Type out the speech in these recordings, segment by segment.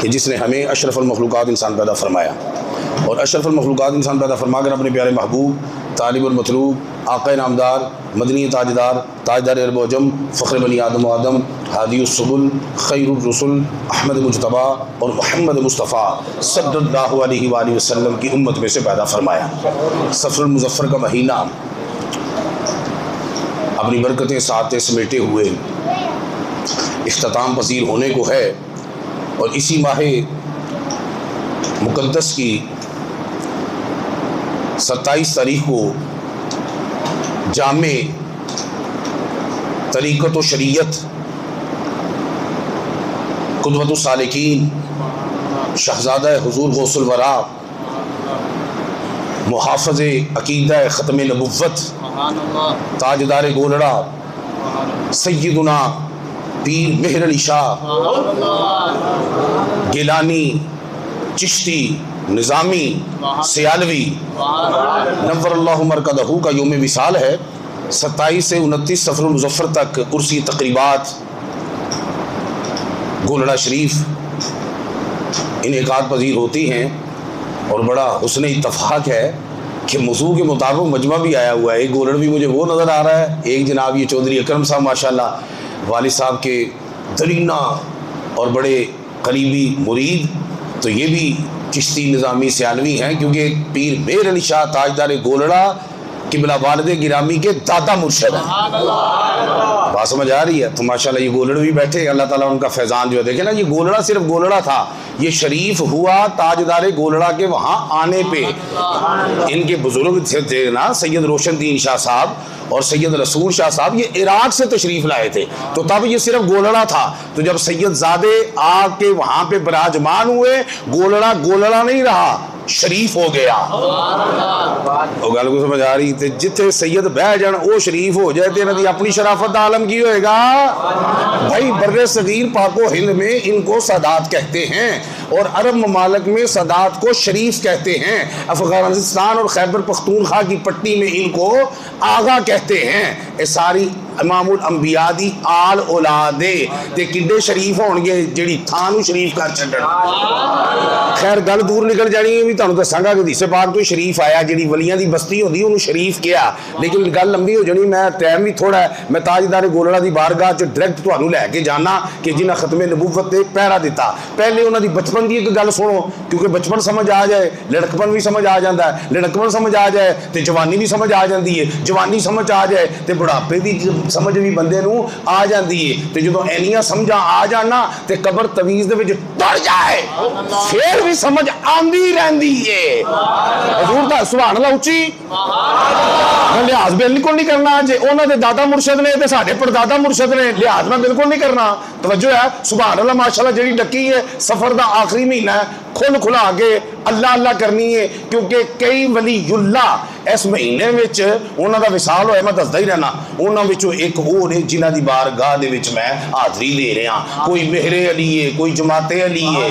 कि जिसने हमें अशरफुल मखलूक़ात इंसान पैदा फरमाया, और अशरफुल मखलूक़ात इंसान पैदा फरमाकर अपने प्यारे महबूब तालिबुल मतलूब आक़ा नामदार मदनी ताजदार ताजदार अरब वजम फ़ख्र बनी आदम व आदम हादियुस्सुबुल खैरुर रसूल अहमद मुज्तबा और मोहम्मद मुस्तफ़ा सल्लल्लाहु अलैहि वसल्लम की उम्मत में से पैदा फरमाया। सफ़रुल मुज़फ़्फ़र का महीना अपनी बरकतें साथ समेटे हुए इख्तिताम पसीर होने को है, और इसी माह मुक़द्दस की 27 तारीख को जामे तरीक़त व शरीयत क़ुदवतुस सालिकीन शहज़ादा हुज़ूर गौसुल वरा मुहाफ़िज़े अक़ीदा ख़त्म नबुव्वत ताजदार गोलड़ा सय्यदुना पीर मेहर अली शाह गिलानी चिश्ती निज़ामी सियालवी नव्वरल्लाहु मरकदहू का योम विसाल है। 27 से 29 सफ़रुल मुज़फ़्फ़र तक उर्सी तक़रीबात गोलड़ा शरीफ इनेकाद पजीर होती हैं, और बड़ा हुस्न इत्तफ़ाक़ है कि मौज़ू के मुताबिक मजमा भी आया हुआ है। एक गोलड़ भी मुझे वो नज़र आ रहा है, एक जनाब ये चौधरी अकरम साहब माशाल्लाह वालिद साहब के दरीना और बड़े करीबी मुरीद, तो ये भी चिश्ती निज़ामी सियालवी हैं, क्योंकि पीर मेहर अली शाह ताजदार गोलड़ा किबला वालिद गिरामी के दादा मुर्शद हैं। बात समझ आ रही है? तो माशाल्लाह ये गोलड़ भी बैठे, अल्लाह ताला उनका फैज़ान जो है देखे ना, ये गोलड़ा सिर्फ गोलड़ा था, ये शरीफ हुआ ताजदार गोलड़ा के वहाँ आने पे। इनके बुजुर्ग थे ना सैयद रोशनदीन शाह साहब और सैयद रसूल शाह साहब, ये इराक से तशरीफ़ लाए थे, तो तब ये सिर्फ गोलड़ा था। तो जब सैयद ज़ादे आके वहाँ पे विराजमान हुए, गोलड़ा गोलड़ा नहीं रहा, शरीफ हो गया। वो गल को समझ आ रही थी, जिथे सैयद बह जान वो शरीफ हो जाए तो इन्होंने अपनी शराफत का आलम की होएगा भाई। बर्रे सगीर पाको हिंद में इनको सादात कहते हैं, और अरब ममालिक में सादात को शरीफ कहते हैं। अफगानिस्तान और खैबर पख्तूनख्वा की पट्टी में इनको आगा कहते हैं। ये सारी इमामुल अंबिया दी आल औलादे ते किड्डे शरीफ होणगे जिहड़ी थां नूं शरीफ कर छड्डण। खैर गल दूर निकल जानी है, भी तुहानूं दसांगा कि हदीस पाक तो शरीफ आया, जिहड़ी वलियां दी बस्ती होंदी उहनूं शरीफ किया, लेकिन गल लंबी हो जानी, मैं टाइम भी थोड़ा है। मैं ताजदार गोलड़ा दी बारगाह च डायरैक्ट तुहानूं लैके जाना कि जिन्हां खत्मे नबूवत ते पहरा दिता। पहले उन्हां दी बचपन दी एक गल सुनो, क्योंकि बचपन समझ आ जाए लड़कपन भी समझ आ जाता है, लड़कपन समझ आ जाए तो जवानी भी समझ आ जाती है, जवानी समझ आ जाए तो बुढ़ापे की समझ भी बंदे नूं आ जाती है। तो जो इन्नियां समझा आ जाना तो कबर तवीज़ दे विच तुर जाए फिर भी समझ आंदी रहंदी है। हजूर दा सुभान अल्लाह उच्ची लिहाज बिल्कुल नहीं करना, जे उन्हां दे दादा मुर्शद ने ते साडे परदादा मुर्शद ने, लिहाज में बिल्कुल नहीं करना। तवज्जो है, सुभान अल्लाह माशाल्लाह जेड़ी डकी है, सफर दा आखिरी महीना है, खुल खुला के अल्लाह अल्लाह करनी है, क्योंकि कई वलीउल्लाह इस महीने विच उन्हां दा विसाल होया। मैं दसदा ही रहना, उन्हां विचों एक होर है जिन्हां दी बारगाह दे विच मैं हाज़री दे रहा। कोई मेहरे अली है, कोई जमाते अली है,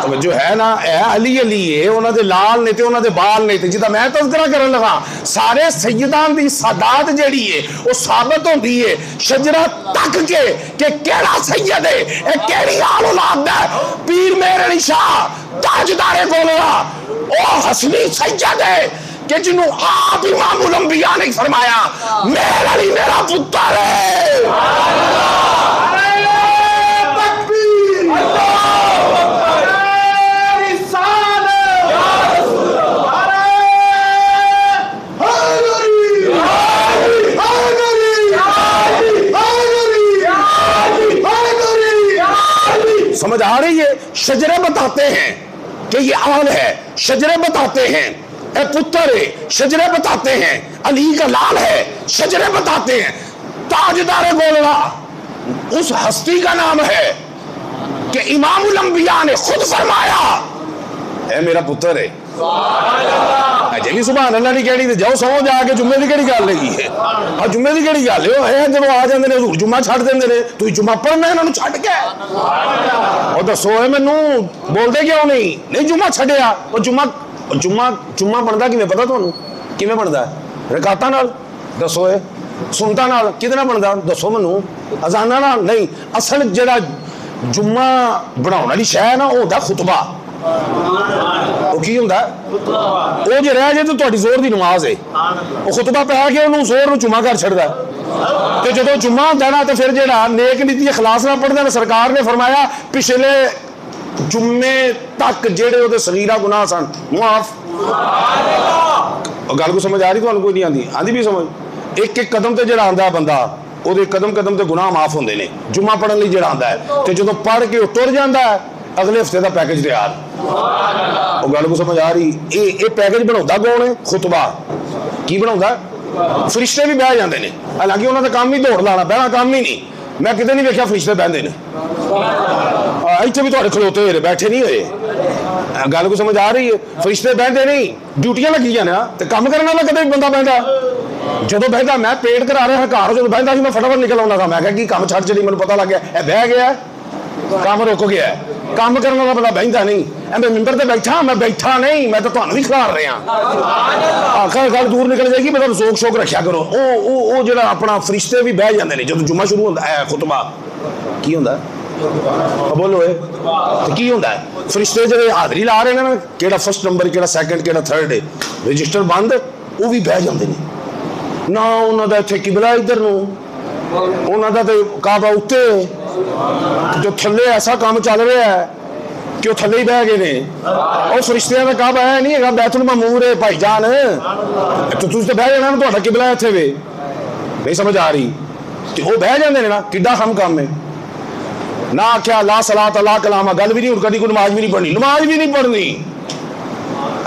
तो जो है ना अली अली है, उन्हां दे लाल ने ते उन्हां दे बाल ने, ते जिदा मैं तज़किरा करन लगा सारे सैयदान दी सादात जेड़ी है वो साबित होंदी है शजरा तक के कि केड़ा सैयद है, ए केड़ी आल औलाद है। पीर मेहर अली शाह ताजदार गोलड़ा ओ हसनी सैयद है कि जिन्हों आप इमामुल अंबिया ने फरमाया मेहर अली मेरा पुत्र है। समझ आ रही है? शजरे बताते हैं कि ये आल है, शजरे बताते हैं ए पुत्र है, शजरे बताते हैं अली का लाल है, शजरे बताते हैं ताजदार गोलड़ा उस हस्ती का नाम है कि इमामुल अंबिया ने खुद फरमाया है मेरा पुत्र है। अजे भी सुभान अल्लाह नहीं कहनी, जाओ सो जाके जुम्मे की केड़ी गल है, और जुम्मे की केड़ी गल है, जब आ जाते हैं हजूर जुम्मा छड्ड देंदे ने, तू जुम्मा पढ़ना इन्होंने छड्ड के और दसो मैनू बोलते क्यों नहीं जुम्मा छड्डिया। और जुम्मा जुम्मा जुम्मा बनता किवें पता तुहानूं किवें बनता? रकातां नाल दसो, सुनता नाल किहदे नाल बनदा दसो मैनूं? अजाना नाल नहीं, असल जिहड़ा जुम्मा बनाने वाली शह ना वो होता खुतबा। वो की होंदा वो जे रह जाए तो तुहाडी जोर दी नमाज है, वो खुतबा पै के उन्होंने जोर नूं जुम्मा कर छड़दा। तो जो जुम्मा होंदा ना तो फिर जेड़ा नेक नीति इखलास ना पढ़दे, सरकार ने फरमाया पिछले जुम्मे तक जेड़े ओदे सगीरा गुनाह सन मुआफ। गल को समझ आ रही तुहानूं? कोई नहीं आंदी? आंदी भी समझ। एक एक कदम ते जेड़ा आंदा बंदा ਉਹਦੇ कदम कदम ते गुनाह माफ होंदे ने जुम्मा पढ़न लई जेड़ा आंदा है। ते जदों पढ़ के तुर जांदा है अगले हफ्ते दा पैकेज तैयार। वो गल को समझ आ रही? ये पैकेज बनाउंदा कौन है? खुतबा। की बनाउंदा? फरिश्ते भी बह जांदे ने, हालांकि उन्हां दा काम ही दौड़ लाना, बहना काम ही नहीं। मैं किते नहीं वेख्या फरिश्ते बहंदे ने, इत्थे भी तुहाडे खलोते होए बैठे नहीं होए। गल को समझ आ रही है? फरिश्ते बहंदे नहीं, ड्यूटियां लगियां ने ते काम करन वाला कदे बंदा बहंदा। ਜਦੋਂ ਬਹਿੰਦਾ ਮੈਂ ਪੇਟ ਕਰਾ ਰਿਹਾ ਘਰ ਜਦੋਂ ਬਹਿੰਦਾ ਸੀ ਮੈਂ ਫਟਾਫਟ ਨਿਕਲ ਆਉਂਦਾ ਸੀ। ਮੈਂ ਕਿਹਾ ਕੀ ਕੰਮ ਛੱਡ ਚਲੀ, ਮੈਨੂੰ ਪਤਾ ਲੱਗ ਗਿਆ ਇਹ ਬਹਿ ਗਿਆ ਕੰਮ ਰੁਕ ਗਿਆ। ਕੰਮ ਕਰਨ ਵਾਲਾ ਬੰਦਾ ਬਹਿੰਦਾ ਨਹੀਂ। ਐਵੇਂ ਮਿੰਬਰ ਤੇ ਬੈਠਾ, ਮੈਂ ਬੈਠਾ ਨਹੀਂ, ਮੈਂ ਤਾਂ ਤੁਹਾਨੂੰ ਵੀ ਖਿਲਾਰ ਰਿਹਾ। ਆਖਰ ਗੱਲ ਦੂਰ ਨਿਕਲ ਜਾਏਗੀ, ਮੈਂ ਤੁਹਾਨੂੰ ਸੋਕ ਸ਼ੋਕ ਰੱਖਿਆ ਕਰੋ। ਉਹ ਜਿਹੜਾ ਆਪਣਾ ਫਰਿਸ਼ਤੇ ਵੀ ਬਹਿ ਜਾਂਦੇ ਨੇ ਜਦੋਂ ਜੁਮਾ ਸ਼ੁਰੂ ਹੁੰਦਾ ਹੈ। ਖੁਤਬਾ ਕੀ ਹੁੰਦਾ ਬੋਲੋ ਏ ਤੇ ਕੀ ਹੁੰਦਾ? ਫਰਿਸ਼ਤੇ ਜਿਹੜੇ ਹਾਜ਼ਰੀ ਲਾ ਰਹੇ ਨੇ ਨਾ, ਕਿਹੜਾ ਫਸਟ ਨੰਬਰ, ਕਿਹੜਾ ਸੈਕੰਡ, ਕਿਹੜਾ ਥਰਡ, ਰਜਿਸਟਰ ਬੰਦ, ਉਹ ਵੀ ਬਹਿ ਜਾਂਦੇ ਨੇ ਨਾ। ਉਹਨਾਂ ਦਾ ਇੱਥੇ ਕਿਬਲਾ ਇੱਧਰ ਨੂੰ, ਉਹਨਾਂ ਦਾ ਤੇ ਕਾਬਾ ਉੱਤੇ, ਜੋ ਥੱਲੇ ਐਸਾ ਕੰਮ ਚੱਲ ਰਿਹਾ ਹੈ ਕਿ ਉਹ ਥੱਲੇ ਹੀ ਬਹਿ ਗਏ ਨੇ। ਉਹ ਫਰਿਸ਼ਤਿਆਂ ਦਾ ਕਾਬਾ ਹੈ ਨਹੀਂ ਹੈਗਾ, ਬੈਤੁਲ ਮਾਮੂਰ ਹੈ ਭਾਈ ਜਾਨ। ਤੁਸੀਂ ਤਾਂ ਬਹਿ ਜਾਣਾ ਨਾ, ਤੁਹਾਡਾ ਕਿਬਲਾ ਇੱਥੇ ਵੇ, ਨਹੀਂ ਸਮਝ ਆ ਰਹੀ? ਤੇ ਉਹ ਬਹਿ ਜਾਂਦੇ ਨੇ ਨਾ, ਕਿੱਡਾ ਹਮ ਕੰਮ ਹੈ ਨਾ। ਆਖਿਆ ਲਾ ਸਲਾਤ ਲਾ ਕਲਾਮਾ, ਗੱਲ ਵੀ ਨਹੀਂ ਹੁਣ ਕਦੀ ਕੋਈ ਨਮਾਜ਼ ਵੀ ਨਹੀਂ ਪੜ੍ਹਨੀ, ਨਮਾਜ਼ ਵੀ ਨਹੀਂ ਪੜ੍ਹਨੀ।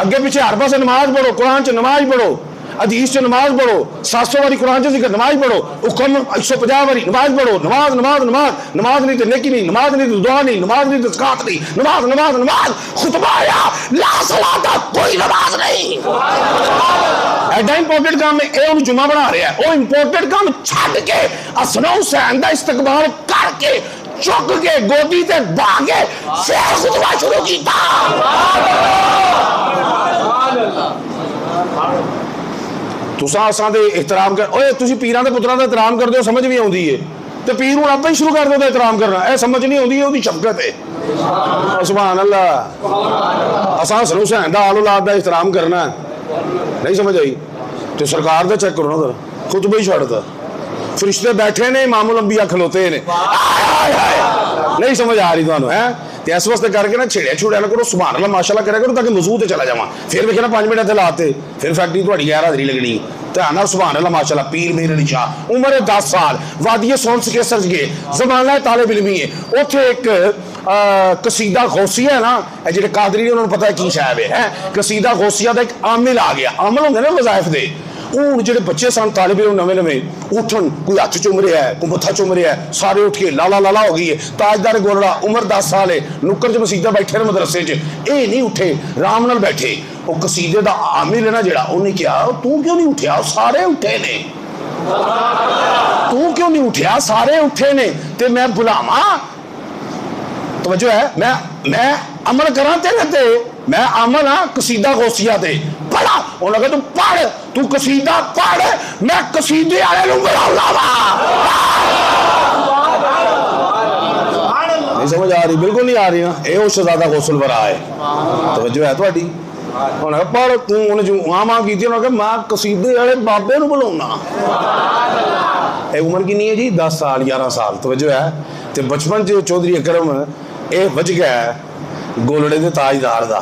ਅੱਗੇ ਪਿੱਛੇ ਹਰ ਪਾਸੇ ਨਮਾਜ਼ ਪੜ੍ਹੋ, ਕੁਰਾਨ ਚ ਨਮਾਜ਼ ਪੜ੍ਹੋ, हदीस च नमाज पढ़ो, 700 वारी कुरान च जिक्र नमाज पढ़ो, हुक्म 150 वारी नमाज पढ़ो। नमाज नमाज नमाज, नमाज नहीं तो नेकी नहीं, नमाज नहीं तो दुआ नहीं, नमाज नहीं तो ज़कात नहीं, नमाज नमाज नमाज। खुतबा आया ला सलात, कोई नमाज नहीं। एडा इंपोर्टेंट काम है ये जुम्मा बना रहा है। वो इंपोर्टेंट काम छड़ के हसन हुसैन का इस्तकबाल करके चुक के गोदी ते भागे फिर खुतबा शुरू किया। तुसां असां दे एहतराम कर, ओए तुसीं पीरां दे पुत्रां दा एहतराम करदे हो, समझ भी आउंदी है, ते पीर हुण आपे ही शुरू कर दिंदा एहतराम करना। ए समझ नहीं आउंदी, ओहदी शफकत है। सुभान अल्लाह। असां हसन हुसैन दा आल औलाद दा एहतराम करना नहीं समझ आई? ते सरकार दा चेक करो ना जरा, खुतबा ही छड्डदा, फरिश्ते बैठे ने, इमामुल अंबिया खलोते ने। नहीं समझ आ रही तुहानूं? है तो इस वास्ते करके ना छेड़िया छुड़िया ना करो, सुभान अल्लाह माशाअल्लाह करा करो, ताकि मौजू ते चला जावां। फिर वेखे ना 5 मिनट इत्थे लाते, फिर फैक्ट्री तुहाडी गैर हाज़री लगनी। ध्यान नाल सुभान अल्लाह माशाअल्लाह। पीर मीर अली शाह उम्र 10 साल, वादिये सोन सकेसर च गए, ज़माना तालिब इल्मी है। उत्थे एक कसीदा गौसिया है ना, जिहड़े कादरी ने उन्होंने पता है की शायद है। कसीदा गौसिया का एक आमिल आ गया, आमिल होंदे ना वज़ाइफ दे। हूँ जो बच्चे सन तालिब इल्म नवे नवे उठन, कोई हथ चुम रहा है, कोई मत्था चुम रहा है, सारे उठ के लाला लाला हो गई है। ताजदार गोलड़ा उम्र 10 साल है, नुक्कर च मसीदा बैठे ने मदरसे च, ये नहीं उठे, राम नाल बैठे। वो कसीदे का आमिल है ना जिहड़ा, उन्हें कहा तू क्यों नहीं उठिया? सारे उठे ने, तू क्यों नहीं उठिया? सारे उठे ने, ते मैं बुलावा? तवज्जो है, मैं अमल करा तेरे ते, मैं अमल हाँ कसीदा गौसिया ते पढ़ा। उन्होंने कहा तू पढ़, तू कसीदा पढ़, मैं कसीदे वाले नूं बुलाऊंगा। नहीं समझ आ रही? बिल्कुल नहीं आ रही ना। ये शहजादा गौसल वरा है, तवज्जो है तुहाडी? उन्होंने पढ़, तू उन्हें जो मां की थी, उन्होंने कहा मैं कसीदे वाले बाबे नूं बुलाऊंगा। उम्र कितनी है जी? 10 साल 11 साल। तवज्जो है? तो बचपन च चौधरी अकरम ये बच गया गोलड़े के ताजदार का,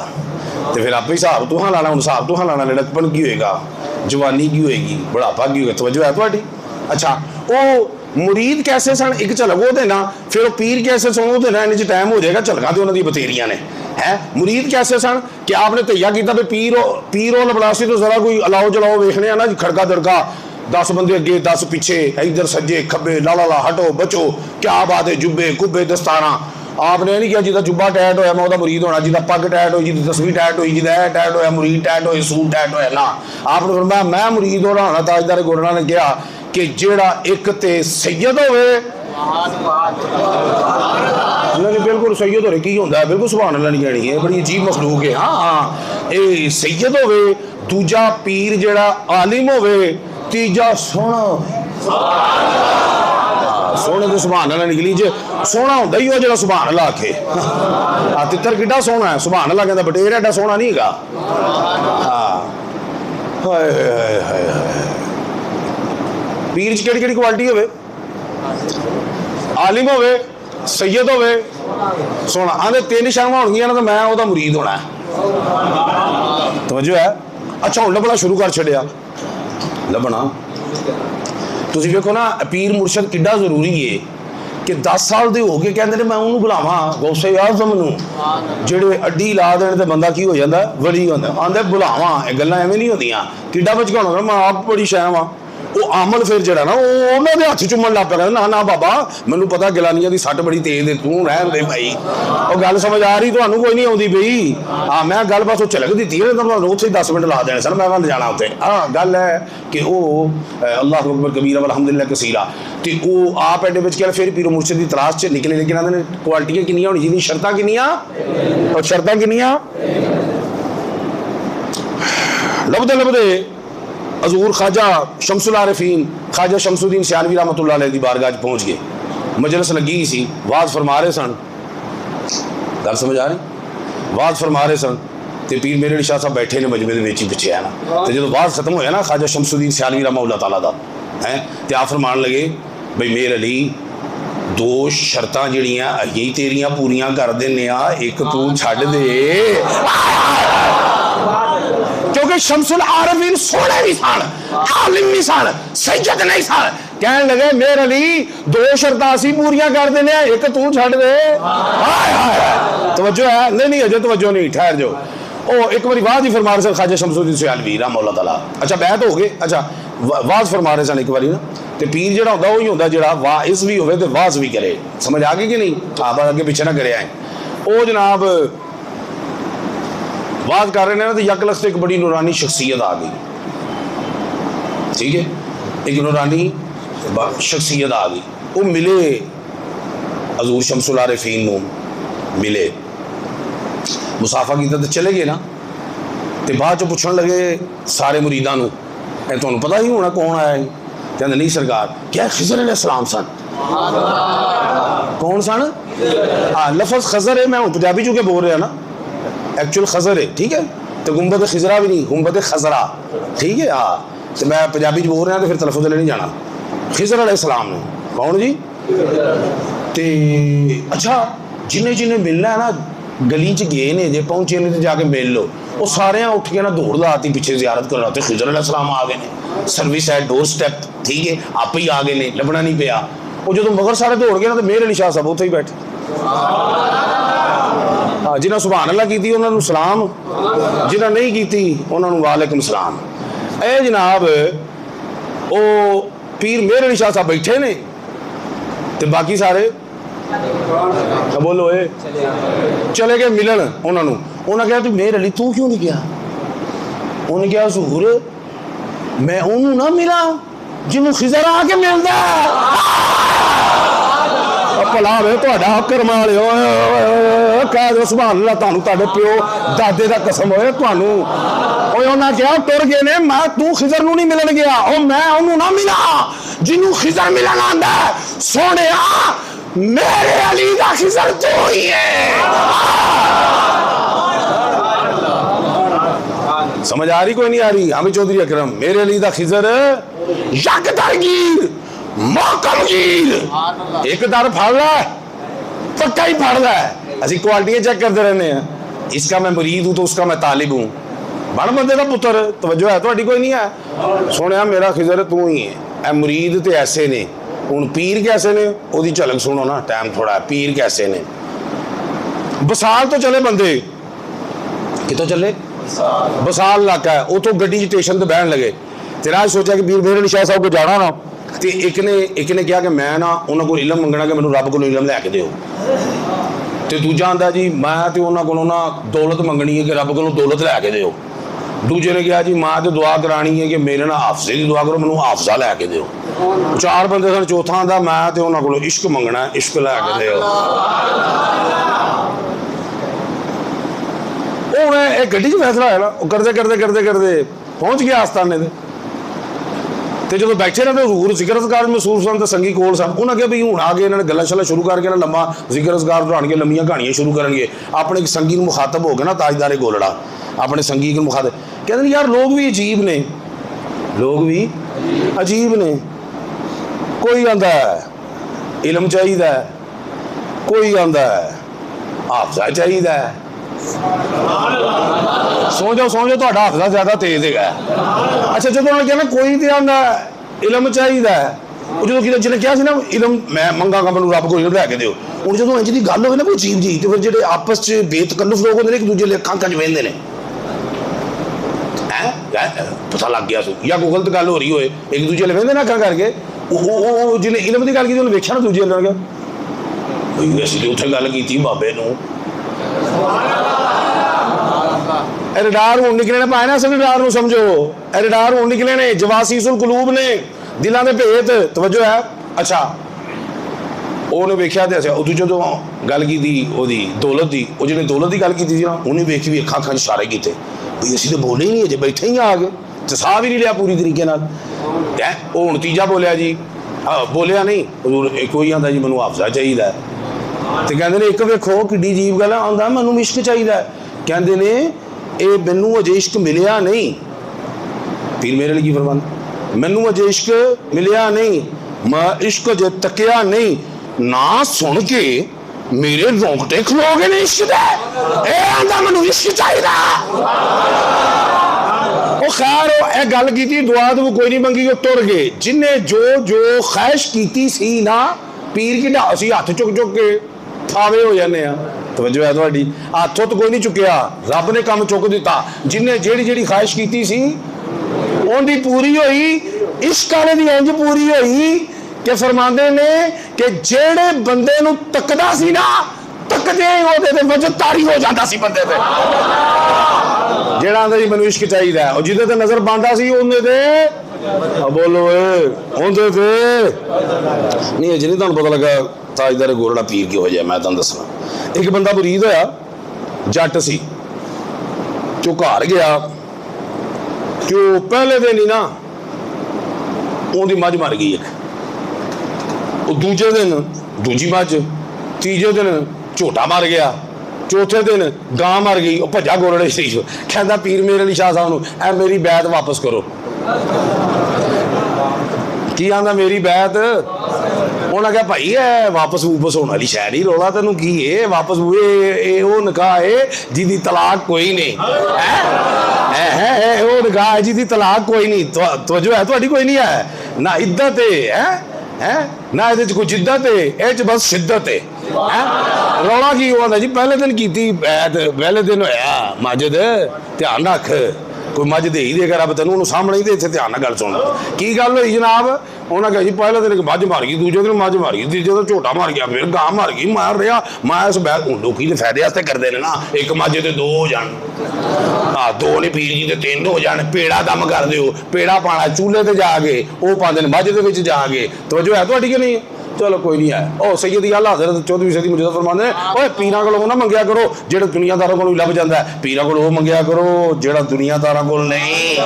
तो फिर आप हिसाब तो हाँ लाना, हूँ हिसाब तो हाँ लाना, लड़कपन की होएगा, जवानी की होएगी, बुढ़ापा की होएगा। तवज्जो है थोड़ी? अच्छा, वो मुरीद कैसे सन एक झलक वो देना, फिर वो पीर कैसे सन वो देना, इन्हें टाइम हो जाएगा। झलका तो उन्होंने बतेरिया ने है। मुरीद कैसे सन कि आपने तैया किया भी पीरो लबलासी तो जरा कोई अलाओ जलाओ वेखने ना जी, खड़का दड़का, 10 बंदे अगे 10 पीछे, इधर सज्जे खब्बे, ला ला ला हटो बचो, क्या बात है, जुब्बे कुब्बे दस्ताना। आपने नहीं किया जिदा जुब्बा टैट होया मैं मुरीद होना, जिदा पग टैट हुई, जिदी तस्वीर टैट हुई, जिदा टैट होया मुरीद टैट होए, सूट टैट होया ना। आपने फरमाया मैं मुरीद होना होना। ताजदार गोरना ने कहा कि जेड़ा एक ते सैयद होवे, बिल्कुल सैयद होरे की होंदा है, बिल्कुल सुभान अल्लाह नहीं कहनी है, बड़ी अजीब मखलूक है। हाँ हाँ, ये सैयद होवे, दूजा पीर जेड़ा आलिम होवे, तीजा सोना सोने तो सुभान अल्लाह निकली जे सोना होंदा ही जो सुभान अल्लाह आखे तितर किड्डा सोना है सुभान अल्लाह कहता बटेर एडा सोना नहीं हैगा हाय हाय हाय पीर च केड़ी क्वालिटी होवे आलिम होवे सैयद होवे सोना आंदे तीन शर्मा होणगियां ना तो मैं ओहदा मुरीद होना है तवज्जो है अच्छा हुण लभना शुरू कर छड़िया लभना तुसीं वेखो ना पीर मुर्शद किड्डा जरूरी है कि 10 साल दे हो गए कहंदे ने मैं उन्होंने बुलावां गौसे आज़म नूं जेड़े अड्डी ला देण ते बंदा की हो जांदा वली होंदा आंदे बुलावां ये गल्लां एवें नहीं होंदियां किड्डा बचकाउणा मैं आप बड़ी शैम आ वो आमल फिर जरा ना उन्होंने हथ चुमन लग पे ना ना बाबा मैनू पता गिलानिया की सट बड़ी तेज है तू रहन दे भाई वो गल समझ आ रही तो कोई नहीं आती बई हाँ मैं गल बस झलक दी है तो उत्थे 10 मिनट ला देने सर मैं जाना उत्थे हाँ गल है कि अल्लाह अकबर कबीरा अलहमदुलिल्लाह कसीरा तो वो आप एडे बच के फिर पीरो मुर्शद की तलाश च निकले लेकिन आंदे ने क्वालिटियां किनियां होनी चाहिए शर्तां किनियां और शर्तां किनियां लभदे लभदे हजूर ख्वाजा शमसुल आरिफीन ख्वाजा शमसुद्दीन सियालवी रहमतुल्लाह अलैह दी बारगाह पहुँच गए मजलिस लगी सी वाज फरमा रहे सन गल समझ आ रही वाज फरमा रहे सन तो पीर मेरे अली शाह साहब बैठे ने मजमे के पिछे है ना तो जो वाज खत्म होया ना ख्वाजा शमसुद्दीन सियालवी रहमतुल्लाह तआला दा है तो आप फरमान लगे बई मेरे अली दो शर्तां जिहड़ियां अहीं तेरियां पूरियां कर देने आ एक तू छड्ड दे क्योंकि शमसुल आरिफीन सोने नहीं सन आलिम नहीं सन सैयद नहीं सन कहने लगे मेरे अली दो शर्तां असीं पूरियां कर देने एक तू छड्ड दे हाय हाय तवज्जो है नहीं अजे तवज्जो नहीं ठहर जाओ ओ एक बारी वाज ही फरमा रहे सन ख्वाजा शमसुद्दीन सियालवी रहमतुल्लाह तआला अच्छा बैत हो गए अच्छा वाज फरमा रहे सन एक बारी ना तो पीर जो होंदा वही होंदा जिहड़ा वाइज भी होवे ते वाज भी करे समझ आ गई कि नहीं आप अगे पिछे ना करे आए ओ जनाब बात कर रहे हैं ना तो यकलख से एक बड़ी नूरानी शख्सियत आ गई ठीक है एक नूरानी शख्सियत आ गई वो मिले हजूर शमसुल आरिफीन नूं मिले मुसाफा किया तो चले गए ना तो बाद चो पुछण लगे सारे मुरीदां नूं तुहानूं पता ही होना कौन आया है कहते नहीं सरकार क्या खिजर अलैहिस्सलाम सन कौन सन हाँ लफज खजर है मैं पंजाबी चूंकि बोल रहा ना एक्चुअल खजर है ठीक है तो गुंबद खिजरा भी नहीं गुंबद खजरा ठीक है हाँ तो मैं पंजाबी बोल रहा तो फिर तलफुज नहीं जाना खिजर अलैहिस्सलाम ने कौन जी ते अच्छा जिन्हें जिन्हें मिलना है ना गली च गए ने जे पहुंचे ने तो जाके मिल लो वो सारे उठ के ना दौड़ लाती पीछे जियारत कर रहे खिजर अलैहिस्सलाम आ गए ने सर्विस है डोर स्टैप ठीक है आप ही आ गए ने लभना नहीं पिया वो जो मगर सारे दौड़ गए ना तो मेरे अली शाह साहब उत्थे ही बैठे जिन्हें सुभान अल्लाह की उन्होंने सलाम जिन्हें नहीं की उन्होंने वालेकुम सलाम ए जनाब ओ पीर मेरे अली शाह साहब बैठे ने ते बाकी सारे बोलो ए चले गए मिलन उन्होंने उन्हें कहा तू मेरे अली तू क्यों नहीं गया उन्हें कहा हुजूर मैं उन्होंने ना मिला जिन्होंने खिजर आके मिलता भला वे तुहाडा कर्मा वाले कह दो सुभान अल्लाह तुहानू तुहाडे प्यो दादे दा कसम होए तुहानू ओए उन्हां कहा टुर गए ने मैं तू खिजर नू नहीं मिलन गया ओ मैं उन्होंने ना मिला जिन्नू खिजर मिलन आंदा सोहणिया मेरे अली दा खिजर तू ही है समझ आ रही कोई नहीं आ रही हामिद चौधरी अकरम मेरे अली दा खिजर यक दरगीर मोकमगीर एक दर फड़ रहा है पक्का ही फड़ रहा है असं क्वालिटियां चेक करते रहने हैं इसका मैं मुरीद हूं तो उसका मैं तालिब हूं बड़ बंदे का पुत्र तवज्जो है थोड़ी कोई नहीं है सुने मेरा खिजर तू ही है ए मुरीद तो ऐसे ने हुण पीर कैसे ने ओदी झलक सुनो ना टाइम थोड़ा है पीर कैसे ने बसाल तो चले बंदे कितों चले बसाल इलाका है उतो गड्डी स्टेशन ते बहन लगे तेरा सोचा कि पीर मेरे अली शाह साहब को जाना ना तो एक ने कहा कि मैं ना उन्होंने को इलम मंगना कि मैं रब को इलम लैके दो तो दूजा आंदा जी मैं तो उन्होंने को ना दौलत मंगनी है कि रब को दौलत लैके दो दूजे ने कहा जी मैं तो दुआ करानी है कि मेरे ना हाफजे की दुआ करो मैं हाफजा लैके दो चार बंदे सन चौथा आंदा मैं तो उन्होंने को इश्क मंगना इश्क लैके दो गड्डी च फैसला है ना करते करते करते करते पहुंच गया आस्थाने ਤੇ ਜਦੋਂ ਬੈਠੇ ਨੇ ਤੇ ਹਜ਼ੂਰ ਜ਼ਿਕਰ ਅਜ਼ਕਾਰ ਮਹਿਸੂਸ ਸਨ ਤੇ ਸੰਗੀ ਕੋਲ ਸਨ। ਉਹਨਾਂ ਕਿਹਾ ਵੀ ਹੁਣ ਆ ਕੇ ਇਹਨਾਂ ਨੇ ਗੱਲਾਂ ਸ਼ੱਲਾਂ ਸ਼ੁਰੂ ਕਰਕੇ ਨਾ ਲੰਮਾ ਜ਼ਿਕਰ ਅਜ਼ਕਾਰ ਦੌੜਾਉਣਗੇ, ਲੰਮੀਆਂ ਕਹਾਣੀਆਂ ਸ਼ੁਰੂ ਕਰਨਗੇ। ਆਪਣੇ ਸੰਗੀ ਨੂੰ ਮੁਖਾਤਬ ਹੋ ਕੇ ਨਾ ਤਾਜਦਾਰੇ ਗੋਲੜਾ ਆਪਣੇ ਸੰਗੀ ਨੂੰ ਮੁਖਾਤਬ ਕਹਿੰਦੇ ਨੇ ਯਾਰ ਲੋਕ ਵੀ ਅਜੀਬ ਨੇ, ਲੋਕ ਵੀ ਅਜੀਬ ਨੇ। ਕੋਈ ਆਂਦਾ ਇਲਮ ਚਾਹੀਦਾ, ਕੋਈ ਆਂਦਾ ਹਾਫਜ਼ਾ ਚਾਹੀਦਾ। ਸੌਂ ਜਾਓ ਤੁਹਾਡਾ ਹਾਫਜ਼ਾ ਜ਼ਿਆਦਾ ਤੇਜ਼ ਹੈਗਾ। ਅੱਛਾ ਜਦੋਂ ਉਹਨਾਂ ਨੇ ਕਿਹਾ ਨਾ ਕੋਈ ਤੇ ਆਂਦਾ ਇਲਮ ਚਾਹੀਦਾ, ਉਹ ਜਦੋਂ ਜਿਹਨੇ ਕਿਹਾ ਸੀ ਨਾ ਇਲਮ ਮੈਂ ਮੰਗਾਂਗਾ ਮੈਨੂੰ ਰੱਬ ਕੋਲ ਲੈ ਕੇ ਦਿਓ, ਹੁਣ ਜਦੋਂ ਇੰਝ ਦੀ ਗੱਲ ਹੋਵੇ ਨਾ ਕੋਈ ਅਜੀਬ ਜੀ, ਤੇ ਫਿਰ ਜਿਹੜੇ ਆਪਸ 'ਚ ਬੇਤਕੱਲਫ ਲੋਕ ਹੁੰਦੇ ਨੇ ਇੱਕ ਦੂਜੇ ਦੇ ਅੱਖਾਂ ਕੰਜ ਵਹਿੰਦੇ ਨੇ, ਪਤਾ ਲੱਗ ਗਿਆ ਸੂ ਜਾਂ ਕੋਈ ਗਲਤ ਗੱਲ ਹੋ ਰਹੀ ਹੋਏ ਇੱਕ ਦੂਜੇ ਨਾਲ ਵਹਿੰਦੇ ਨਾ ਅੱਖਾਂ ਕਰਕੇ। ਉਹ ਜਿਹਨੇ ਇਲਮ ਦੀ ਗੱਲ ਕੀਤੀ ਉਹਨੇ ਵੇਖਿਆ ਨਾ ਦੂਜੇ ਨਾਲ ਗਿਆ ਅਸੀਂ ਤਾਂ ਉੱਥੇ ਗੱਲ ਕੀਤੀ ਬਾਬੇ ਨੂੰ। ਰਡਾਰ ਹੁਣ ਨਿਕਲੇ ਨੇ ਪਾਏ ਨਾ, ਅਸਲ ਰਡਾਰ ਨੂੰ ਸਮਝੋ, ਰਡਾਰ ਹੁਣ ਨਿਕਲੇ ਨੇ, ਜਵਾਸੀਸੁਲ ਕੁਲੂਬ ਨੇ, ਦਿਲਾਂ ਦੇ ਭੇਤ। ਤਵੱਜੋ ਹੈ। ਅੱਛਾ ਉਹਨੇ ਵੇਖਿਆ ਤੇ ਅੱਛਾ ਉਦੋਂ ਜਦੋਂ ਗੱਲ ਕੀਤੀ ਉਹਦੀ ਦੌਲਤ ਦੀ, ਉਹ ਜਿਹਨੇ ਦੌਲਤ ਦੀ ਗੱਲ ਕੀਤੀ ਸੀ ਨਾ ਉਹਨੇ ਵੇਖ ਵੀ ਅੱਖਾਂ ਅੱਖਾਂ 'ਚ ਇਸ਼ਾਰੇ ਕੀਤੇ ਵੀ ਅਸੀਂ ਤਾਂ ਬੋਲੇ ਹੀ ਨਹੀਂ, ਅਜੇ ਬੈਠੇ ਹੀ ਆ ਗਏ ਤੇ ਸਾਹ ਵੀ ਨਹੀਂ ਲਿਆ ਪੂਰੀ ਤਰੀਕੇ ਨਾਲ। ਉਹ ਹੁਣ ਤੀਜਾ ਬੋਲਿਆ ਜੀ, ਬੋਲਿਆ ਨਹੀਂ ਹਜ਼ੂਰ ਇੱਕੋ ਹੀ ਆਂਦਾ ਜੀ ਮੈਨੂੰ ਹਾਫਜ਼ਾ ਚਾਹੀਦਾ। ਤੇ ਕਹਿੰਦੇ ਨੇ ਇੱਕ ਵੇਖੋ ਕਿੱਡੀ ਅਜੀਬ ਗੱਲ ਆਉਂਦਾ ਮੈਨੂੰ ਇਸ਼ਕ ਚਾਹੀਦਾ। ਕਹਿੰਦੇ ਨੇ ਇਹ ਮੈਨੂੰ ਅਜੇ ਇਸ਼ਕ ਮਿਲਿਆ ਨਹੀਂ। ਪੀਰ ਮੇਰੇ ਲਈ ਕੀ ਫਰਮਾਨ, ਮੈਨੂੰ ਅਜੇ ਇਸ਼ਕ ਮਿਲਿਆ ਨਹੀਂ, ਮੈਂ ਇਸ਼ਕ ਅਜੇ ਤੱਕਿਆ ਨਹੀਂ, ਨਾ ਸੁਣ ਕੇ ਮੇਰੇ ਰੋਂਗਟੇ ਖਲੋ ਗਏ ਨੇ ਇਸ਼ਕ ਦੇ। ਇਹ ਆਂਦਾ ਮੈਨੂੰ ਇਸ਼ਕ ਚਾਹੀਦਾ। ਉਹ ਖੈਰ ਇਹ ਗੱਲ ਕੀਤੀ, ਦੁਆ ਤੋਂ ਕੋਈ ਨਹੀਂ ਮੰਗੀ, ਉਹ ਤੁਰ ਗਏ। ਜਿਹਨੇ ਜੋ ख्वाहिश ਕੀਤੀ ਸੀ ਨਾ ਪੀਰ ਕਿਡਾ ਅਸੀਂ ਹੱਥ ਚੁੱਕ ਕੇ ਫਾਵੇ ਹੋ ਜਾਂਦੇ ਆ। ਤਵੱਜੋ ਹੈ ਤੁਹਾਡੀ, ਹੱਥੋਂ ਤਾਂ ਕੋਈ ਨਹੀਂ ਚੁੱਕਿਆ, ਰੱਬ ਨੇ ਕੰਮ ਚੁੱਕ ਦਿੱਤਾ। ਜਿਹਨੇ ਜਿਹੜੀ ख्वाहिश ਕੀਤੀ ਸੀ ਉਹਦੀ ਪੂਰੀ ਹੋਈ। ਇਸ਼ਕ ਵਾਲੇ ਦੀ ਇੰਜ ਪੂਰੀ ਹੋਈ ਕਿ ਫਰਮਾਉਂਦੇ ਨੇ ਕਿ ਜਿਹੜੇ ਬੰਦੇ ਨੂੰ ਤੱਕਦਾ ਸੀ ਨਾ, ਤੱਕਦੇ ਉਹਦੇ ਤੇ ਵਜਦ ਤਾਰੀ ਹੋ ਜਾਂਦਾ ਸੀ ਬੰਦੇ ਤੇ। ਜਿਹੜਾ ਆਂਦਾ ਜੀ ਮੈਨੂੰ ਇਸ਼ਕ ਚਾਹੀਦਾ, ਉਹ ਜਿਹਦੇ ਤੇ ਨਜ਼ਰ ਪਾਉਂਦਾ ਸੀ ਉਹਦੇ ਤੇ ਬੋਲੋ ਉਹਦੇ ਤੇ ਨਹੀਂ। ਅਜੇ ਨਹੀਂ ਤੁਹਾਨੂੰ ਪਤਾ ਲੱਗਾ ਤਾਜਦਾਰ ਗੋਲੜਾ ਪੀਰ ਕਿਹੋ ਜਿਹਾ, ਮੈਂ ਤੁਹਾਨੂੰ ਦੱਸਣਾ। ਇੱਕ ਬੰਦਾ ਮੁਰੀਦ ਹੋਇਆ, ਜੱਟ ਸੀ, ਜੋ ਘਰ ਗਿਆ, ਜੋ ਪਹਿਲੇ ਦਿਨ ਹੀ ਨਾ ਉਹਦੀ ਮੱਝ ਮਰ ਗਈ ਇੱਕ, ਉਹ ਦੂਜੇ ਦਿਨ ਦੂਜੀ ਮੱਝ, ਤੀਜੇ ਦਿਨ ਝੋਟਾ ਮਰ ਗਿਆ, ਚੌਥੇ ਦਿਨ ਗਾਂ ਮਰ ਗਈ। ਉਹ ਭੱਜਾ ਗੋਲੜੇ ਸੀ, ਕਹਿੰਦਾ ਪੀਰ ਮੇਰੇ ਅਲੀ ਸ਼ਾਹ ਸਾਹਿਬ ਨੂੰ ਐ ਮੇਰੀ ਬੈਤ ਵਾਪਸ ਕਰੋ। ਕੀ ਆਂਦਾ ਮੇਰੀ ਬੈਤ? ਉਹਨਾਂ ਕਿਹਾ ਭਾਈ ਇਹ ਵਾਪਸ ਹੋਣ ਵਾਲੀ ਸ਼ੈ ਨਹੀਂ, ਰੌਲਾ ਤੈਨੂੰ ਕੀ ਏ ਵਾਪਸ ਇਹ ਉਹ ਨਿਕਾਹ ਏ ਜਿਹਦੀ ਤਲਾਕ ਕੋਈ ਨਹੀਂ ਹੈ, ਉਹ ਨਿਕਾਹ ਜਿਹਦੀ ਤਲਾਕ ਕੋਈ ਨਹੀਂ। ਤਵੱਜੋ ਹੈ ਤੁਹਾਡੀ, ਕੋਈ ਨਹੀਂ ਹੈ ਨਾ ਇੱਜ਼ਤ ਹੈ ਨਾ ਇਹਦੇ 'ਚ ਕੋਈ ਜਿੱਦਤ ਏ, ਇਹ 'ਚ ਬਸ ਸ਼ਿੱਦਤ ਏ। ਰੌਲਾ ਕੀ ਹੋਇਆ ਜੀ? ਪਹਿਲੇ ਦਿਨ ਕੀਤੀ ਬੈਤ, ਪਹਿਲੇ ਦਿਨ ਹੋਇਆ ਮਸਜਿਦ, ਧਿਆਨ ਰੱਖ ਕੋਈ ਮੱਝ ਦੇ ਹੀ ਦੇਗਾ ਰੱਬ ਤੈਨੂੰ, ਉਹਨੂੰ ਸਾਹਮਣੇ ਹੀ ਦੇ, ਇੱਥੇ ਧਿਆਨ ਨਾਲ ਗੱਲ ਸੁਣ। ਕੀ ਗੱਲ ਹੋਈ ਜਨਾਬ? ਉਹਨਾਂ ਕਿਹਾ ਜੀ ਪਹਿਲੇ ਦਿਨ ਇੱਕ ਮੱਝ ਮਰ ਗਈ, ਦੂਜੇ ਦਿਨ ਮੱਝ ਮਰ ਗਈ, ਤੀਜੇ ਦਿਨ ਝੋਟਾ ਮਰ ਗਿਆ, ਫਿਰ ਗਾਂ ਮਰ ਗਈ, ਮਾਰ ਰਿਹਾ ਮੈਂ ਇਸ ਬੈਤ। ਹੁਣ ਲੋਕੀ ਦੇ ਫਾਇਦੇ ਵਾਸਤੇ ਕਰਦੇ ਨੇ ਨਾ, ਇੱਕ ਮੱਝ ਤੇ ਦੋ ਹੋ ਜਾਣ, ਦੋ ਨੇ ਪੀਰ ਜੀ ਤੇ ਤਿੰਨ ਹੋ ਜਾਣ। ਪੇੜਾ ਦਮ ਕਰ ਦਿਓ, ਪੇੜਾ ਪਾਣਾ ਚੂਲੇ ਤੇ ਜਾ ਕੇ, ਉਹ ਪਾਉਂਦੇ ਨੇ ਮੱਝ ਦੇ ਵਿੱਚ ਜਾ ਕੇ। ਤਵੱਜੋ ਹੈ ਤੁਹਾਡੀ ਕਿ ਨਹੀਂ? ਚਲੋ ਕੋਈ ਨਹੀਂ ਹੈ। ਉਹ ਸੈਯਦ ਆਲਾ ਹਜ਼ਰਤ 14ਵੀਂ ਸਦੀ ਮੁਜੱਦਦ ਫਰਮਾਉਂਦੇ ਨੇ ਓਏ ਪੀਰਾਂ ਕੋਲੋਂ ਨਾ ਮੰਗਿਆ ਕਰੋ ਜਿਹੜਾ ਦੁਨੀਆਦਾਰਾਂ ਕੋਲੋਂ ਲੱਭ ਜਾਂਦਾ, ਪੀਰਾਂ ਕੋਲੋਂ ਉਹ ਮੰਗਿਆ ਕਰੋ ਜਿਹੜਾ ਦੁਨੀਆਦਾਰਾਂ ਕੋਲ ਨਹੀਂ।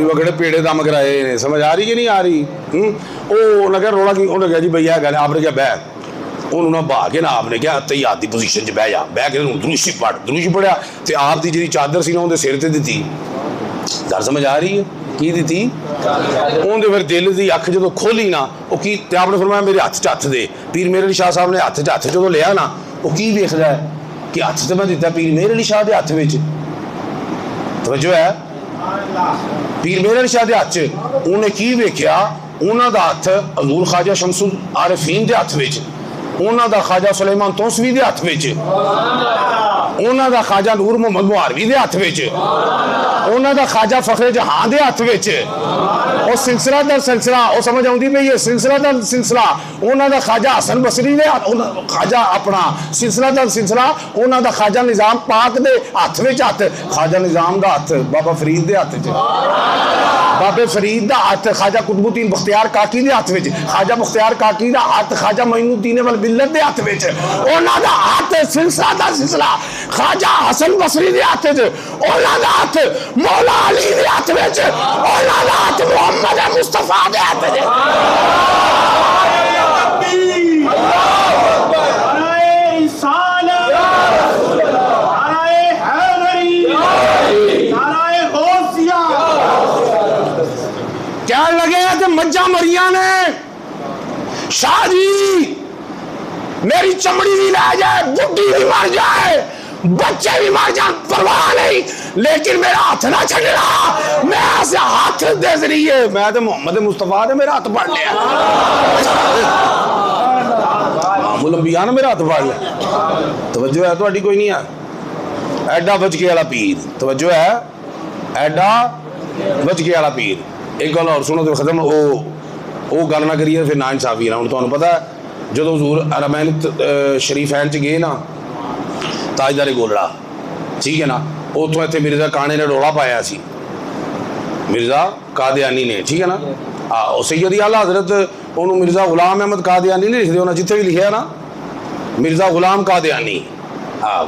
ਕਿਹੜੇ ਪੇੜੇ ਦਮ ਕਰਾਏ ਨੇ, ਸਮਝ ਆ ਰਹੀ ਕਿ ਨਹੀਂ ਆ ਰਹੀ? ਉਹ ਲੱਗਿਆ ਰੌਲਾ ਕੀ, ਉਹਨੇ ਕਿਹਾ ਜੀ ਭਈ ਇਹ ਗੱਲ ਆਪਨੇ ਕਿਹਾ ਬਹਿ, ਉਹਨੂੰ ਨਾ ਬਹਾ ਕੇ ਨਾ ਆਪਨੇ ਕਿਹਾ ਤੈਯਾਦ ਦੀ ਪੋਜੀਸ਼ਨ 'ਚ ਬਹਿ ਜਾ, ਬਹਿ ਕੇ ਉਹਨੂੰ ਦਰੂਸ਼ੀ ਪੜ੍ਹਿਆ ਤੇ ਆਪ ਦੀ ਜਿਹੜੀ ਚਾਦਰ ਸੀ ਨਾ ਉਹਦੇ ਸਿਰ ਤੇ ਦਿੱਤੀ। ਗੱਲ ਸਮਝ ਆ ਰਹੀ ਹੈ? ਕੀ ਦਿੱਤੀ? ਉਹਦੇ ਫਿਰ ਦਿਲ ਦੀ ਅੱਖ ਜਦੋਂ ਖੋਲੀ ਨਾ, ਉਹ ਕੀ ਤੇ ਆਪਨੇ ਫਰਮਾਇਆ ਮੇਰੇ ਹੱਥ 'ਚ ਹੱਥ ਦੇ। ਪੀਰ ਮੇਰੇ ਅਲੀ ਸ਼ਾਹ ਸਾਹਿਬ ਨੇ ਹੱਥ 'ਚ ਹੱਥ ਜਦੋਂ ਲਿਆ ਨਾ, ਉਹ ਕੀ ਵੇਖਦਾ ਹੈ ਕਿ ਹੱਥ ਤੇ ਮੈਂ ਦਿੱਤਾ ਪੀਰ ਮੇਰੇ ਅਲੀ ਸ਼ਾਹ ਦੇ ਹੱਥ ਵਿੱਚ। ਤਵੱਜੋ ਹੈ, ਪੀਰ ਮੇਰੇ ਅਲੀ ਸ਼ਾਹ ਦੇ ਹੱਥ 'ਚ ਉਹਨੇ ਕੀ ਵੇਖਿਆ? ਉਹਨਾਂ ਦਾ ਹੱਥ ਹਜ਼ੂਰ ख्वाजा शमसुल आरिफीन ਦੇ ਹੱਥ ਵਿੱਚ, ਉਹਨਾਂ ਦਾ ख्वाजा सुलेमान तौसवी ਦੇ ਹੱਥ ਵਿੱਚ, ਉਹਨਾਂ ਦਾ ख्वाजा ਨੂਰ ਮੁਹੰਮਦ ਮੁਹਾਰਵੀ ਦੇ ਹੱਥ ਵਿੱਚ, ਉਹਨਾਂ ਦਾ ख्वाजा फखरे जहां ਦੇ ਹੱਥ ਵਿੱਚ। ਉਹ ਸਿਲਸਿਲਾ ਦਰ ਸਿਲਸਿਲਾ, ਉਹ ਸਮਝ ਆਉਂਦੀ ਪਈ ਹੈ? ਸਿਲਸਿਲਾ ਦਰ ਸਿਲਸਿਲਾ ਉਹਨਾਂ ਦਾ ख्वाजा ਹਸਨ ਬਸਰੀ ਦੇ ख्वाजा ਆਪਣਾ ਸਿਲਸਿਲਾ ਦਰ ਸਿਲਸਿਲਾ, ਉਹਨਾਂ ਦਾ ख्वाजा ਨਿਜ਼ਾਮ ਪਾਕ ਦੇ ਹੱਥ ਵਿੱਚ ਹੱਥ, ख्वाजा ਨਿਜ਼ਾਮ ਦਾ ਹੱਥ ਬਾਬਾ ਫਰੀਦ ਦੇ ਹੱਥ 'ਚ, ਬਾਬੇ ਫਰੀਦ ਦਾ ਹੱਥ ख्वाजा कुतुबुद्दीन बख्तियार काकी ਦੇ ਹੱਥ ਵਿੱਚ, ख्वाजा मुख्तियार काकी ਦਾ ਹੱਥ ख्वाजा मोइनुद्दीन वल मिल्लत ਦੇ ਹੱਥ ਵਿੱਚ। ਉਹਨਾਂ ਦਾ ਹੱਥ ਸਿਲਸਿਲਾ ਦਾ ਸਿਲਸਿਲਾ ख्वाजा हसन बसरी दे हत्थ च, उन्हां दा हत्थ मौला अली दे हत्थ विच, उन्हां दा हत्थ मुहम्मद मुस्तफा दे हत्थ च। क्या लगे कि मज्जा मरिया ने, शाह जी मेरी चमड़ी भी ला जाए, बुढ़ी भी मर जाए, बच्चे भी मर जाए, परवाह नहीं, लेकिन मेरा हाथ ना छड़ना। मैं ऐसे हाथ दे जरिए, मैं तो मोहम्मद मुस्तफा ने मेरा हाथ पढ़ लिया, मुलंबिया ने मेरा हाथ पढ़ लिया। तवज्जो है थोड़ी कोई नहीं है? एडा बचके वाला पीर, तवज्जो है, एडा बचके वाला पीर। एक गल और सुनो तो खत्म, वो गल ना करिए फिर ना इंसाफी ना। तुहानू पता है जो हजूर अरमैन शरीफैन च गए ना, ताजदारे गोलड़ा, ठीक है ना, उतों इतने मिर्जा काने ने रौला पाया सी, मिर्जा कादियानी ने, ठीक है ना, सैयदी आला हजरत उन्होंने मिर्जा गुलाम अहमद कादियानी नहीं लिखते, उन्हें जिथे भी लिखा ना मिर्जा गुलाम कादियानी,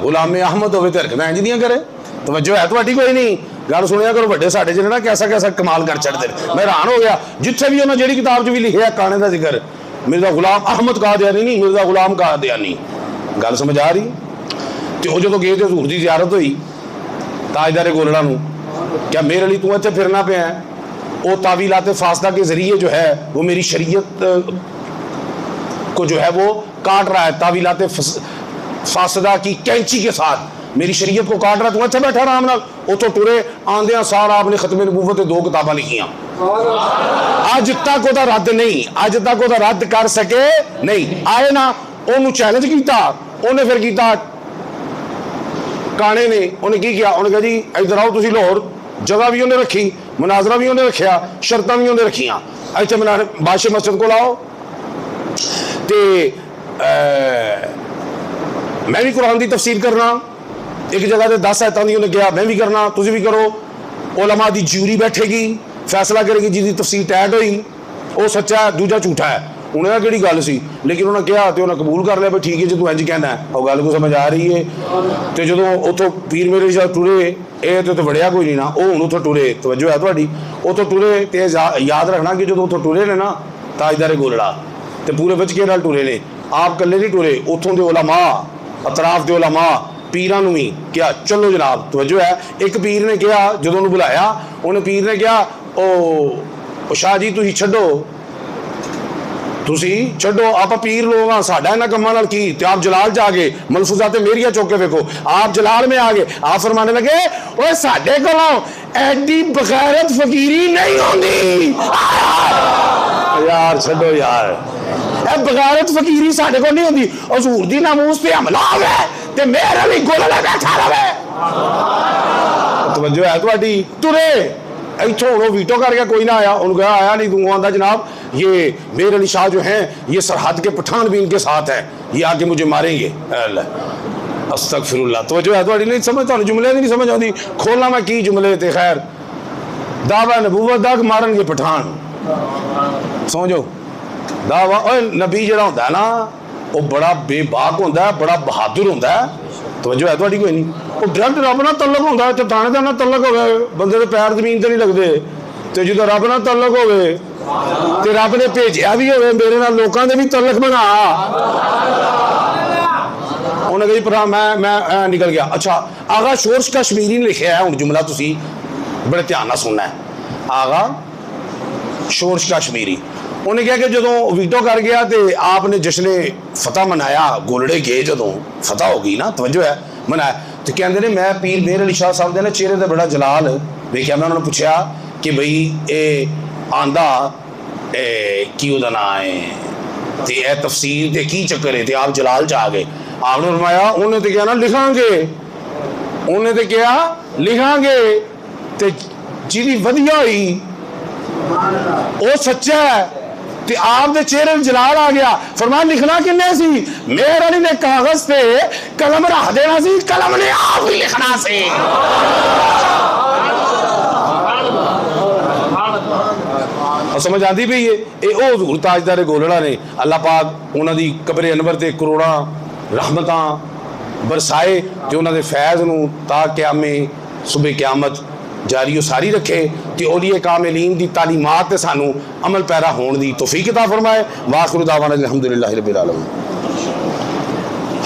गुलाम अहमद होवे तो हरकत इंज दियां करे। तवज्जो है थोड़ी कोई नहीं? गल सुनिया करो, बड़े साडे च ना कैसा कैसा कमाल कर छड़ते। मैं हैरान हो गया, जिथे भी उन्हें जी किताब च भी लिखा काने का जिक्र, मिर्जा गुलाम अहमद कादियानी नहीं, मिर्जा गुलाम कादियानी। गल समझ आ रही? तो वो जो गए तो हजूर की ज़ियारत हुई ताजदारे गोलड़ा नूं, क्या मेरे लिए तू इत्थे फिरना पे है? वो तावीलात फासदा के जरिए जो है वो मेरी शरीयत को जो है वो काट रहा है, तावीलात फासदा की कैंची के साथ मेरी शरीयत को काट रहा। तू इत्थे बैठा आराम नाल, उतों टुरे आंदियां सार आपने खत्मे नबूवत 2 किताबां लिखियां, अज तक वह रद्द नहीं, अज तक वह रद्द कर सके नहीं। आए ना उन्होंने चैलेंज किया, उन्हें फिर किया काने ने, उन्हें की किया, उन्हें कहा जी इधर आओ तुसीं लाहौर, जगह भी उन्हें रखी, मुनाजरा भी उन्हें रखा, शर्तां भी उन्हें रखियां, इत्थे बादशाह मस्जिद को लाओ ते मैं भी कुरान की तफसीर करना, एक जगह से 10 आयतां दी उन्हें कहा मैं भी करना, तुसीं भी करो। उलमा दी ज्यूरी बैठेगी, फैसला करेगी, जिसकी तफसीर टैट हुई वो सच्चा है, दूजा झूठा है। उन्हें कि गल सी, लेकिन उन्हें कहा तो उन्हें कबूल कर लिया भी ठीक है जो तू इंज कहना है, और गल को समझ आ रही है। तो जो उतों पीर मेरे शाह टुरे, ये तो वड़िया कोई नहीं ना, वो हूँ उतों टुरे, तवज्जो है थोड़ी, उतों टुरे तो याद रखना कि जो उतों टुरे ने ना ताजदारे गोलड़ा तो पूरे बचके नाल टुरे ने, आप कल्ले नहीं टुरे, उतों के उलमा अतराफ के उलमा पीरां नूं भी क्या चलो जनाब। तवज्जो है, एक पीर ने कहा जो उन्होंने बुलाया, उन्हें पीर ने कहा ओ शाह जी तुसीं छड्डो, तुसीं छड्डो, आप पीर लोग हाँ, साडा इन्हां कम्मां नाल की, ते आप जलाल च आ गए, मलफूजात मेरिया चौके वेखो, आप जलाल में आ गए, आप फरमाने लगे ओए साडे कोलों एडी बगैरत फकीरी नहीं होंदी। यार छड्डो यार, बगैरत फकीरी साडे कोल नहीं होंदी, हजूर दी नामूस पे हमला होवे ते मेरे लिए गोलड़े बैठा रहे। तवज्जो है थोड़ी? तुरे इथों वो वीटो कर गया, कोई ना आया, उन्होंने कहा आया नहीं, दूंगा आंदा जनाब ये मेर अली शाह जो हैं ये सरहद के पठान भी इनके साथ है, ये आके मुझे मारेंगे। अस्तगफिरुल्लाह। तो जो है थोड़ी नहीं समझ, तुहानू जुमले नहीं समझ आती, खोलना मैं की जुमले थे। खैर दावा नबूवत दा मारनगे पठान, समझो दावा। ओए नबी जिहड़ा हुंदा है ना वो बड़ा बेबाक होंदा है, बड़ा बहादुर होंदा है। तो जो है थोड़ी कोई नहीं, वो डायरेक्ट रब नाल तल्लक होंदा है, थानेदार नाल तल्लक होवे, बंदे दे पैर जमीन ते नहीं लगदे, ते जो रब नाल तल्लक होवे ते रब ने भेजिया भी होवे मेरे नाल लोकां दे भी तल्लक बना। उन्हें कही पर मैं निकल गया। अच्छा आगा शोर्श कश्मीरी ने लिखा है, हुण जुमला तुसी बड़े ध्यान नाल सुनना है। आगा शोर्श कश्मीरी उन्हें कहा कि जो वीटो कर गया तो आपने जश्न फतह मनाया, गोलड़े गए जो फतह हो गई ना, तवज्जो है, मनाया तो कहते ने मैं पीर मेर अली शाह साहब ने चेहरे से बड़ा जलाल देखा। मैं उन्होंने पूछा कि बई ये आंदा की उहदा नाम है तो यह तफसीर ते की चक्कर है, तो आप जलाल च आ गए। आपने फरमाया उन्हें तो कहा ना लिखांगे, उन्हें तो कहा लिखांगे, तो जिहदी वधिया हुई वो सच्चा है, तो आपके चेहरे में जलाल आ गया। फरमाया लिखना किन्ने सी? मेरे अली ने कागज पे कलम रख देना सी, कलम ने आप ही लिखना सी। समझ आती पई है? ओ हजूर ताजदारे गोलड़ा ने, अल्लाह पाक उन्होंने कबरे अनवर ते करोड़ां रहमतां बरसाए ते उन्होंने फैज़ नूं ता क़यामे सुबह क़यामत जारी सारी रखे ते औलिया कामिलीन दी तालीमात ते सानू अमल पैरा होने दी तौफीक अता फरमाए। वाखिरु दावाना अल्हम्दुलिल्लाहि रब्बिल आलमीन।